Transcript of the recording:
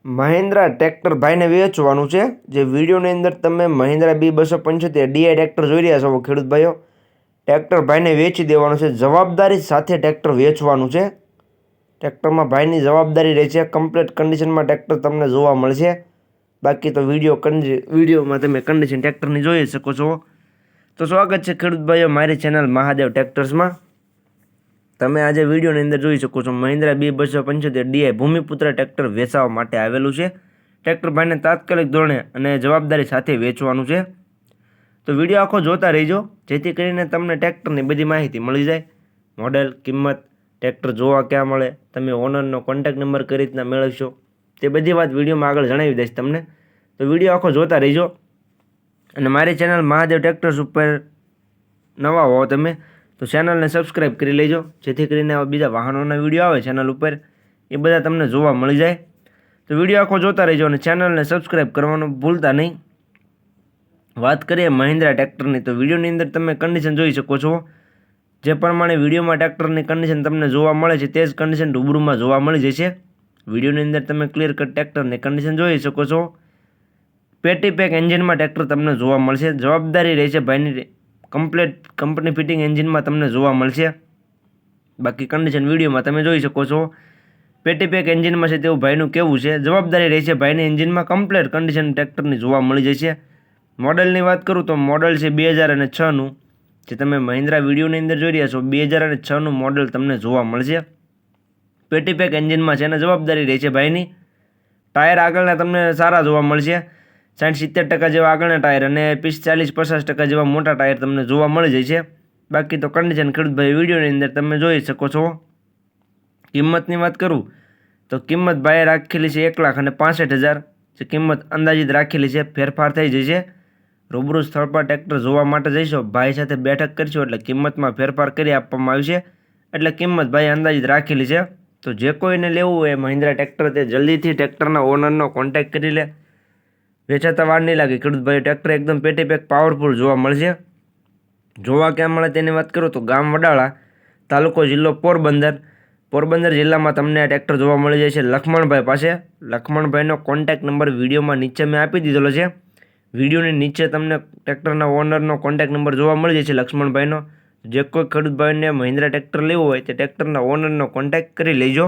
Mahindra tractor ભાઈને વેચવાનું છે। જે વિડીયોની અંદર તમે મહિન્દ્રા B275 DI ટ્રેક્ટર જોઈ રહ્યા છો ખેડૂત ભાઈઓ, ટ્રેક્ટર ભાઈને વેચી દેવાનું છે। જવાબદારી સાથે ટ્રેક્ટર વેચવાનું છે। ટ્રેક્ટરમાં ભાઈની જવાબદારી રહે છે। કમ્પ્લીટ કન્ડિશનમાં ટ્રેક્ટર તમને જોવા મળશે। બાકી તો વિડીયોમાં તમે કન્ડિશન ટ્રેક્ટરની જોઈ શકો છો। તો સ્વાગત છે ખેડૂત ભાઈઓ મારી ચેનલ મહાદેવ ટ્રેક્ટર્સમાં। તમે આજે વિડીયોની અંદર જોઈ શકો છો Mahindra B275 DI Bhumiputra tractor વેચવા માટે આવેલું છે। ટ્રેક્ટર ભાઈને તાત્કાલિક ધોરણે અને જવાબદારી સાથે વેચવાનું છે। તો વિડીયો આખો જોતા રહેજો જેથી કરીને તમને ટ્રેક્ટરની બધી માહિતી મળી જાય। મોડેલ, કિંમત, ટ્રેક્ટર જોવા ક્યાં મળે, તમે ઓનરનો કોન્ટેક્ટ નંબર કઈ રીતના મેળવશો તે બધી વાત વિડીયોમાં આગળ જણાવી દઈશ તમને। તો વિડીયો આખો જોતા રહેજો અને મારી ચેનલ મહાદેવ ટ્રેક્ટર્સ ઉપર નવા હો તમે તો ચેનલને સબસ્ક્રાઈબ કરી લેજો જેથી કરીને બીજા વાહનોના વિડીયો આવે ચેનલ ઉપર એ બધા તમને જોવા મળી જાય। તો વિડીયો આખો જોતા રહેજો અને ચેનલને સબસ્ક્રાઈબ કરવાનું ભૂલતા નહીં। વાત કરીએ મહિન્દ્રા ટ્રેક્ટરની તો વિડીયોની અંદર તમે કન્ડિશન જોઈ શકો છો। જે પ્રમાણે વિડીયોમાં ટ્રેક્ટરની કન્ડિશન તમને જોવા મળે છે તે જ કન્ડિશન રૂબરૂમાં જોવા મળી જશે। વિડીયોની અંદર તમે ક્લિયર કટ ટ્રેક્ટરની કન્ડિશન જોઈ શકો છો। પેટી પેક એન્જિનમાં ટ્રેક્ટર તમને જોવા મળશે। જવાબદારી રહેશે ભાઈની કમ્પ્લીટ કંપની ફિટિંગ એન્જિનમાં તમને જોવા મળશે। બાકી કન્ડિશન વિડીયોમાં તમે જોઈ શકો છો। પેટી પેક એન્જિનમાં છે તેવું ભાઈનું કહેવું છે। જવાબદારી રહેશે ભાઈની એન્જિનમાં કમ્પ્લીટ કન્ડિશન ટ્રેક્ટરની જોવા મળી જશે। મોડલની વાત કરું તો મોડલ છે 2006નું, જે તમે મહિન્દ્રા વિડીયોની અંદર જોઈ રહ્યા છો 2006નું મોડલ તમને જોવા મળશે। પેટી પેક એન્જિનમાં છે અને જવાબદારી રહેશે ભાઈની। ટાયર આગળના તમને સારા જોવા મળશે। 60-70% જેવા આગળના ટાયર અને 45-50% જેવા મોટા ટાયર તમને જોવા મળી જશે। બાકી તો કન્ડિશન ખેડૂતભાઈ વિડીયોની અંદર તમે જોઈ શકો છો। કિંમતની વાત કરું તો કિંમત ભાઈએ રાખેલી છે 1,65,000। જે કિંમત અંદાજિત રાખેલી છે, ફેરફાર થઈ જશે। રૂબરૂ સ્થળ પર ટ્રેક્ટર જોવા માટે જઈશો, ભાઈ સાથે બેઠક કરશો એટલે કિંમતમાં ફેરફાર કરી આપવામાં આવશે। એટલે કિંમત ભાઈ અંદાજિત રાખેલી છે। તો જે કોઈને લેવું હોય મહિન્દ્રા ટ્રેક્ટર તે જલ્દીથી ટ્રેક્ટરના ઓનરનો કોન્ટેક્ટ કરી લે। વેચાતા વાર નહીં લાગે ખેડૂત ભાઈ, ટ્રેક્ટર એકદમ પેટી પેક પાવરફુલ જોવા મળશે। જોવા ક્યાં મળે તેની વાત કરું તો ગામ વડાળા, તાલુકો જિલ્લો પોરબંદર જિલ્લામાં તમને આ ટ્રેક્ટર જોવા મળી જાય છે લખમણભાઈ પાસે। લખમણભાઈનો કોન્ટેક્ટ નંબર વિડીયોમાં નીચે મેં આપી દીધેલો છે। વિડીયોની નીચે તમને ટ્રેક્ટરના ઓનરનો કોન્ટેક્ટ નંબર જોવા મળી જાય છે લક્ષ્મણભાઈનો। જે કોઈ ખેડૂત ભાઈને મહિન્દ્રા ટ્રેક્ટર લેવું હોય તે ટ્રેક્ટરના ઓનરનો કોન્ટેક્ટ કરી લેજો।